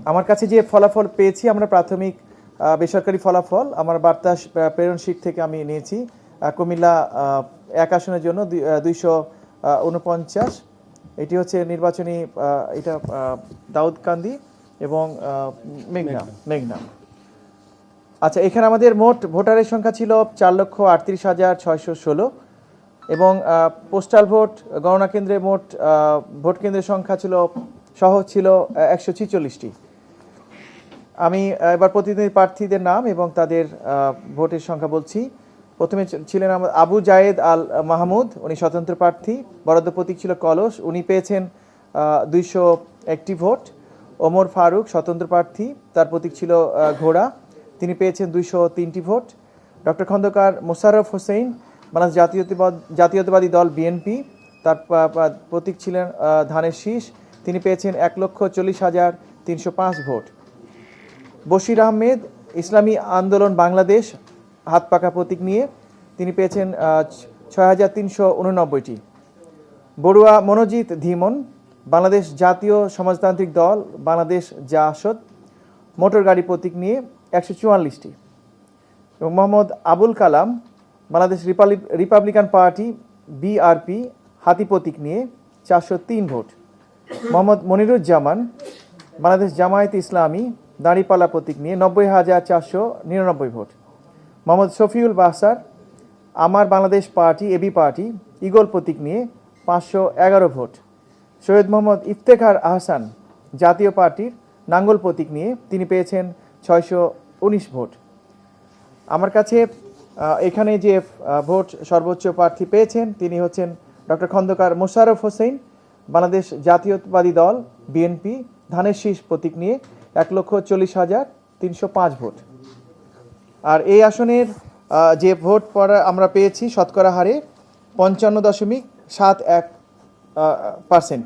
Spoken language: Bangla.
আমার কাছে যে ফলাফল পেয়েছি আমরা প্রাথমিক বেসরকারি ফলাফল আমার বার্তা প্রেরণ শীট থেকে আমি নিয়েছি। কুমিল্লা 1 আসনের জন্য 249, এটি হচ্ছে নির্বাচনী এটা দাউদকান্দি এবং মেঘনা। আচ্ছা, এখানে আমাদের মোট ভোটারের সংখ্যা ছিল 4,38,616 এবং পোস্টাল ভোট গণনা কেন্দ্রে মোট ভোট কেন্দ্রের সংখ্যা ছিল 146টি। আমি এবার প্রতিনিধি প্রার্থীদের নাম এবং তাদের ভোটের সংখ্যা বলছি। প্রথমে ছিলেন আবু জায়েদ আল মাহমুদ, উনি স্বতন্ত্র প্রার্থী, বরাদ্দ প্রতীক ছিল কলস, উনি পেয়েছেন 201টি ভোট। ওমর ফারুক স্বতন্ত্র প্রার্থী, তার প্রতীক ছিল ঘোড়া, তিনি পেয়েছেন 203টি ভোট। ডক্টর খন্দকার মোশাররফ হোসেন, বাংলাদেশ জাতীয়তাবাদী দল বিএনপি, তার প্রতীক ছিলেন ধানের শীষ, তিনি পেয়েছেন 1,40,305 ভোট। বশির আহমেদ, ইসলামী আন্দোলন বাংলাদেশ, হাত পাকা প্রতীক নিয়ে, তিনি পেয়েছেন 6,389টি। বড়ুয়া মনোজিৎ ধীমন, বাংলাদেশ জাতীয় সমাজতান্ত্রিক দল বাংলাদেশ জাসদ, মোটর গাড়ি প্রতীক নিয়ে 144টি। এবং Mohammad Abul Kalam, Bangladesh Republican party BRP, হাতি প্রতীক নিয়ে 403 ভোট। মোহাম্মদ মনিরুজ্জামান, বাংলাদেশ জামায়াতে ইসলামী, দাঁড়িপাল্লা প্রতীক নিয়ে 90,499 vote. Mohammad Shafiul Basar, Amar Bangladesh Party AB Party, eagle প্রতীক নিয়ে 511 ভোট। সৈয়দ মোহাম্মদ ইফতেখার আহসান, জাতীয় পার্টির, নাঙ্গল প্রতীক নিয়ে, তিনি পেয়েছেন 619 ভোট। আমার কাছে এখানে যে ভোট সর্বোচ্চ প্রার্থী পেয়েছেন তিনি হচ্ছেন ডক্টর খন্দকার মোশাররফ হোসেন, বাংলাদেশ জাতীয়তাবাদী দল বিএনপি, ধানের শীষ প্রতীক নিয়ে 1,40,305 ভোট। আর এই আসনের যে ভোট আমরা পেয়েছি শতকরা হারে 55.71%।